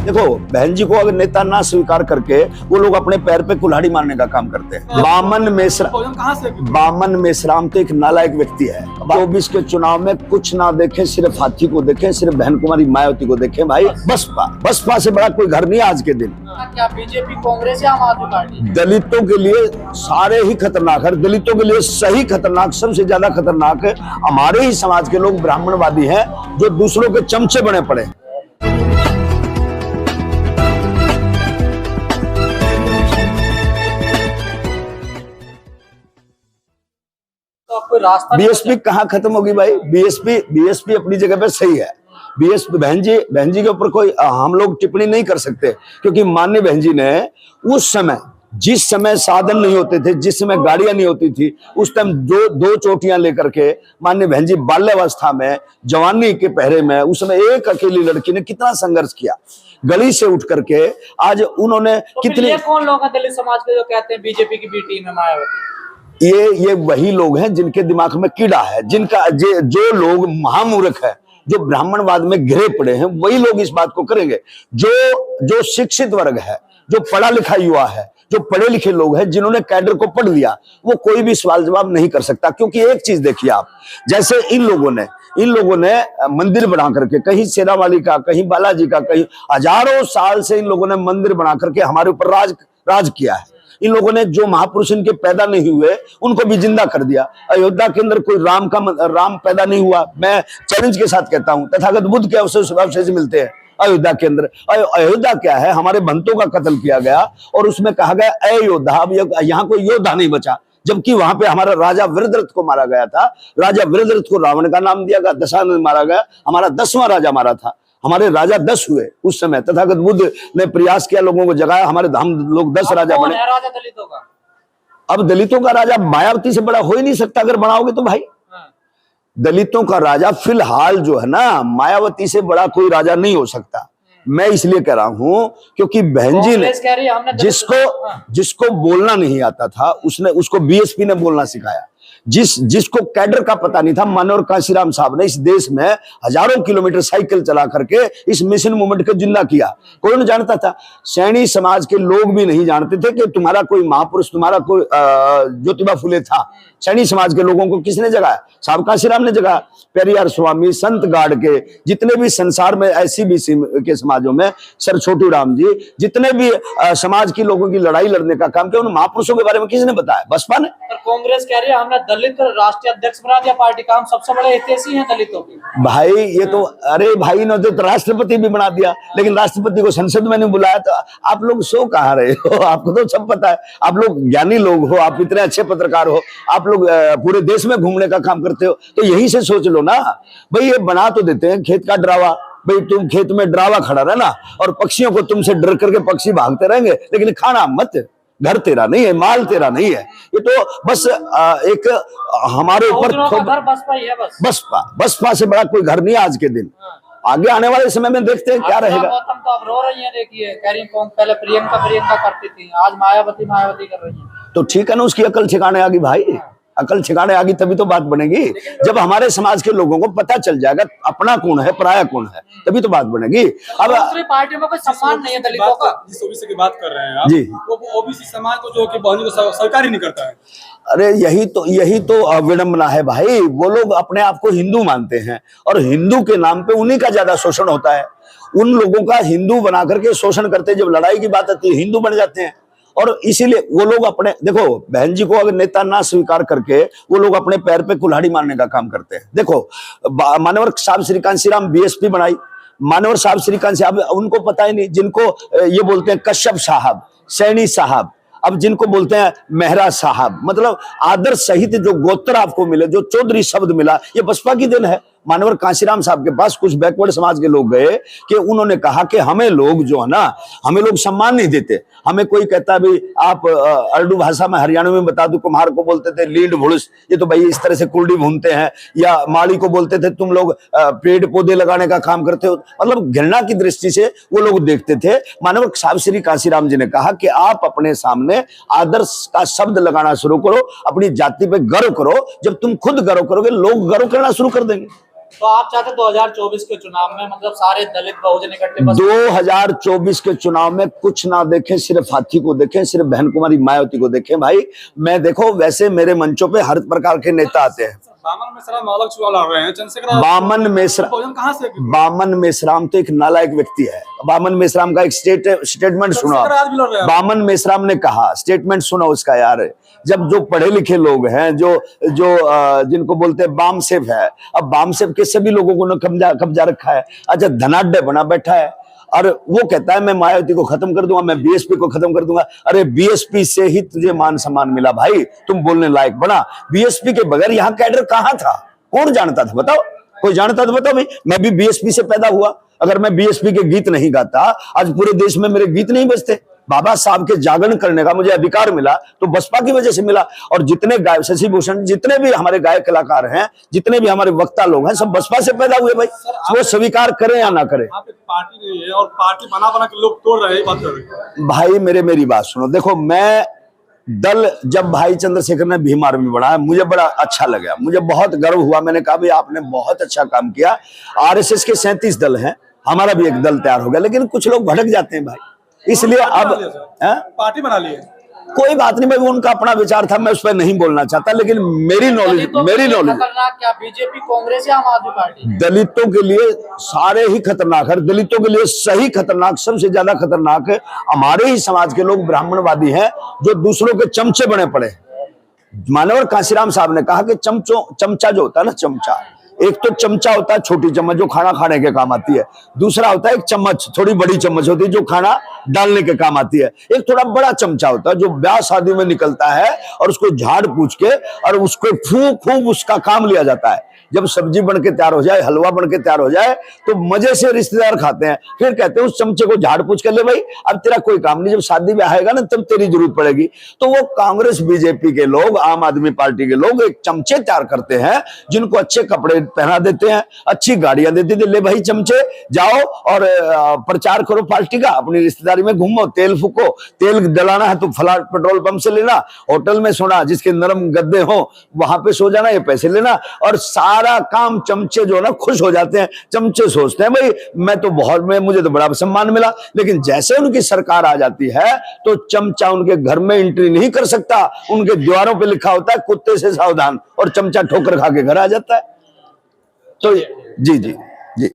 देखो बहन जी को अगर नेता ना स्वीकार करके वो लोग अपने पैर पे कुल्हाड़ी मारने का काम करते हैं। बामन मेश्राम तो एक नालायक व्यक्ति है। 24 के चुनाव में कुछ ना देखे, सिर्फ हाथी को देखे, सिर्फ बहन कुमारी मायावती को देखे। भाई बसपा से बड़ा कोई घर नहीं आज के दिन। क्या बीजेपी, कांग्रेस या आम आदमी पार्टी? दलितों के लिए सारे ही खतरनाक है, दलितों के लिए सही खतरनाक, सबसे ज्यादा खतरनाक है हमारे ही समाज के लोग ब्राह्मणवादी हैं जो दूसरों के चमचे बने पड़े। बीएसपी कहाँ खत्म होगी भाई? बीएसपी अपनी जगह पे सही है। बीएसपी बहन जी के ऊपर कोई हम लोग टिप्पणी नहीं कर सकते, क्योंकि माननीय बहन जी ने उस समय, जिस समय साधन नहीं होते थे, जिस समय गाड़ियां नहीं होती थी, उस टाइम दो चोटियां लेकर के माननीय बहन जी बाल्यावस्था में, जवानी के पहरे में, उस समय एक अकेली लड़की ने कितना संघर्ष किया, गली से उठ करके आज उन्होंने तो कितनी। कौन लोग हैं दलित समाज के जो कहते हैं बीजेपी की बी टीम है मायावती? ये वही लोग हैं जिनके दिमाग में कीड़ा है, जिनका जो लोग महामूर्ख है, जो ब्राह्मणवाद में घिरे पड़े हैं, वही लोग इस बात को करेंगे। जो शिक्षित वर्ग है, जो पढ़ा लिखा युवा है, जो पढ़े लिखे लोग हैं, जिन्होंने कैडर को पढ़ लिया, वो कोई भी सवाल जवाब नहीं कर सकता। क्योंकि एक चीज देखिए आप, जैसे इन लोगों ने मंदिर बना करके, कहीं शेरावाली का, कहीं बालाजी का, कहीं हजारों साल से इन लोगों ने मंदिर बना करके हमारे ऊपर राज किया है। इन लोगों ने जो महापुरुष इनके पैदा नहीं हुए उनको भी जिंदा कर दिया। अयोध्या के अंदर कोई राम पैदा नहीं हुआ। मैं चैलेंज के साथ कहता हूं, तथागत बुद्ध के अवशेष मिलते हैं अयोध्या के अंदर। अयोध्या क्या है? हमारे भंतों का कत्ल किया गया और उसमें कहा गया अयोध्या। अब यहाँ कोई योद्धा नहीं बचा, जबकि वहां पे हमारा राजा वृद्धरथ को मारा गया था। राजा वृद्धरथ को रावण का नाम दिया गया, दशानन मारा गया, हमारा 10वां राजा मारा था। हमारे राजा 10 हुए उस समय। तथागत बुद्ध ने प्रयास किया, लोगों को जगाया, हमारे हम लोग 10 राजा बने। राजा दलितों का? अब दलितों का राजा मायावती से बड़ा हो ही नहीं सकता अगर बनाओगे तो भाई। दलितों का राजा फिलहाल जो है ना, मायावती से बड़ा कोई राजा नहीं हो सकता। मैं इसलिए कह रहा हूं क्योंकि बहन जी ने जिसको बोलना नहीं आता था, उसको बीएसपी ने बोलना सिखाया। जिसको कैडर का पता नहीं था, मनोहर काशीराम साहब ने इस देश में हजारों किलोमीटर साइकिल चला करके इस मिशन मूवमेंट को जिंदा किया। कोई नहीं जानता था, सैनी समाज के लोग भी नहीं जानते थे कि तुम्हारा कोई महापुरुष, तुम्हारा कोई ज्योतिबा फुले था। सैनी समाज के लोगों को किसने जगाया? साहब काशीराम ने जगाया। पेरियार स्वामी, संत गाड़ के, जितने भी संसार में SC-BC के समाजों में, सर छोटू राम जी, जितने भी समाज के लोगों की लड़ाई लड़ने का काम किया, उन महापुरुषों के बारे में किसने बताया? बसपा ने। कांग्रेस कह रही है हमने दलित राष्ट्रीय अध्यक्ष बना दिया पार्टी का, हम सबसे बड़े हितैषी हैं दलितों की। भाई ये तो, अरे भाई ने तो राष्ट्रपति भी बना दिया, लेकिन राष्ट्रपति को संसद में नहीं बुलाया। तो आप लोग सो कहाँ रहे हो? आपको तो सब पता है, आप लोग ज्ञानी लोग हो, आप इतने अच्छे पत्रकार हो, आप लोग पूरे देश में घूमने का काम करते हो, तो यही से सोच लो ना भाई। ये बना तो देते हैं खेत का ड्रावा, भाई तुम खेत में ड्रावा खड़ा रहना और पक्षियों को तुमसे डर करके पक्षी भागते रहेंगे, लेकिन खाना मत। घर तेरा नहीं है, माल तेरा नहीं है। ये तो बस एक हमारे ऊपर बसपा से बड़ा कोई घर नहीं आज के दिन। आगे आने वाले समय में देखते हैं क्या रहेगा। तो आप रो रही हैं, देखिए कह रही हैं पहले प्रियंका करती थी, आज मायावती कर रही है। तो ठीक है ना, उसकी अकल ठिकाने आ गई भाई। अकल ठिकाने आ गई तभी तो बात बनेगी। जब हमारे समाज के लोगों को पता चल जाएगा अपना कौन है, पराया कौन है, तभी तो बात बनेगी। अब दूसरी पार्टियों में कोई सम्मान नहीं है दलितों का। जिस ओबीसी की बात कर रहे हैं आप जी, वो ओबीसी समाज को जो कि बहनों को स्वीकार ही नहीं करता है। अरे यही तो विडंबना है भाई। वो लोग अपने आप को हिंदू मानते हैं और हिंदू के नाम पे उन्हीं का ज्यादा शोषण होता है। उन लोगों का हिंदू बना करके शोषण करते, जब लड़ाई की बात आती है हिंदू बन जाते हैं। और इसीलिए वो लोग अपने, देखो बहन जी को अगर नेता ना स्वीकार करके वो लोग अपने पैर पे कुल्हाड़ी मारने का काम करते हैं। देखो मानवर साहब श्रीकांत श्रीराम बीएसपी बनाई, मानवर साहब श्रीकांत साहब, उनको पता ही नहीं, जिनको ये बोलते हैं कश्यप साहब, सैनी साहब, अब जिनको बोलते हैं मेहरा साहब, मतलब आदर सहित जो गोत्र आपको मिले, जो चौधरी शब्द मिला, ये बसपा की देन है। मानवर काशीराम साहब के पास कुछ बैकवर्ड समाज के लोग गए कि उन्होंने कहा कि हमें लोग जो है ना, हमें लोग सम्मान नहीं देते। हमें कोई कहता भी आप अर्डू भाषा में हरियाणा में बता दो, कुम्हार को बोलते थे लीड भुड़स, ये तो भाई इस तरह से कुर्डी भूनते हैं, या माली को बोलते थे तुम लोग पेड़ पौधे लगाने का काम करते हो, मतलब घृणा की दृष्टि से वो लोग देखते थे। मानवर साहब श्री काशीराम जी ने कहा कि आप अपने सामने आदर्श का शब्द लगाना शुरू करो, अपनी जाति पे गर्व करो। जब तुम खुद गर्व करोगे, लोग गर्व करना शुरू कर देंगे। तो आप चाहते 2024 के चुनाव में मतलब सारे दलित बहुजन इकट्ठे बस 2024 के चुनाव में कुछ ना देखें, सिर्फ हाथी को देखें, सिर्फ बहन कुमारी मायावती को देखें। भाई मैं देखो, वैसे मेरे मंचों पे हर प्रकार के नेता आते हैं। बामन मेश्राम अलग चुनाव लड़ रहे हैं, चंद्रशेखर बामन मेश्राम, बहुजन कहाँ से? बामन मेश्राम तो एक नालायक व्यक्ति है। बामन मेश्राम का एक स्टेटमेंट सुनो। चंद्रशेखर आज भी लड़ रहे हैं। बामन मेश्राम ने कहा, स्टेटमेंट सुनो उसका यार। जब जो पढ़े लिखे लोग हैं, जो जिनको बोलते हैं बामसेफ है, अब बामसेफ के सभी लोगों को कब्जा रखा है। अच्छा, धनाढ्य बना बैठा है और वो कहता है मैं मायावती को खत्म कर दूंगा, मैं बीएसपी को खत्म कर दूंगा। अरे बीएसपी से ही तुझे मान सम्मान मिला भाई, तुम बोलने लायक बना। बीएसपी के बगैर यहाँ कैडर कहाँ था? कौन जानता था बताओ? कोई जानता तो बताओ भाई। मैं भी बीएसपी से पैदा हुआ। अगर मैं बीएसपी के गीत नहीं गाता, आज पूरे देश में मेरे गीत नहीं बजते। बाबा साहब के जागरण करने का मुझे अधिकार मिला तो बसपा की वजह से मिला। और जितने गायक, शशि भूषण, जितने भी हमारे गायक कलाकार हैं, जितने भी हमारे वक्ता लोग हैं, सब बसपा से पैदा हुए भाई। वो स्वीकार करें या ना करें। आप एक पार्टी नहीं है और पार्टी बना बना के लोग तोड़ रहे हैं, बात कर रहे हैं। भाई मेरी बात सुनो। देखो, मैं दल जब भाई चंद्रशेखर ने भीम आर्मी बढ़ाया, मुझे बड़ा अच्छा लगा, मुझे बहुत गर्व हुआ। मैंने कहा भाई आपने बहुत अच्छा काम किया। आरएसएस के 37 दल हैं, हमारा भी एक दल तैयार हो गया, लेकिन कुछ लोग भटक जाते हैं भाई। इसलिए अब पार्टी बना ली है। कोई बात नहीं भाई, वो उनका अपना विचार था, मैं उस पर नहीं बोलना चाहता। लेकिन मेरी नॉलेज खतरनाक क्या बीजेपी, कांग्रेस या आम आदमी पार्टी? दलितों के लिए सारे ही खतरनाक है। दलितों के लिए सही खतरनाक, सबसे ज्यादा खतरनाक है हमारे ही समाज के लोग ब्राह्मणवादी हैं, जो दूसरों के चमचे बने पड़े। मानवर कांशीराम साहब ने कहा कि चमचा जो होता है ना, चमचा, एक तो चमचा होता है छोटी चम्मच जो खाना खाने के काम आती है, दूसरा होता है एक चम्मच, थोड़ी बड़ी चम्मच होती है जो खाना डालने के काम आती है, एक थोड़ा बड़ा चमचा होता है जो ब्याह शादी में निकलता है और उसको झाड़ पूछ के और उसको खूब उसका काम लिया जाता है। जब सब्जी बन के तैयार हो जाए, हलवा बन के तैयार हो जाए, तो मजे से रिश्तेदार खाते हैं। फिर कहते हैं उस चमचे को झाड़ पूछ कर ले भाई, अब तेरा कोई काम नहीं, जब शादी में आएगा ना तब तेरी जरूरत पड़ेगी। तो वो कांग्रेस बीजेपी के लोग, आम आदमी पार्टी के लोग एक चमचे तैयार करते हैं, जिनको अच्छे कपड़े पहना देते हैं, अच्छी गाड़ियां देते थे, ले भाई चमचे, जाओ और प्रचार करो पार्टी का, अपनी रिश्तेदारी में घूमो, तेल फूको, तेल डलाना है तो फला पेट्रोल पंप से लेना, होटल में सोना, जिसके नरम गद्दे हो वहां पे सो जाना, ये पैसे लेना, और सारा काम चमचे जो ना खुश हो जाते हैं। चमचे सोचते हैं भाई मैं तो बहुत, मुझे तो बड़ा सम्मान मिला। लेकिन जैसे उनकी सरकार आ जाती है तो चमचा उनके घर में एंट्री नहीं कर सकता, उनके द्वारों पे लिखा होता है कुत्ते से सावधान, और चमचा ठोकर खा के घर आ जाता है। तो जी जी जी।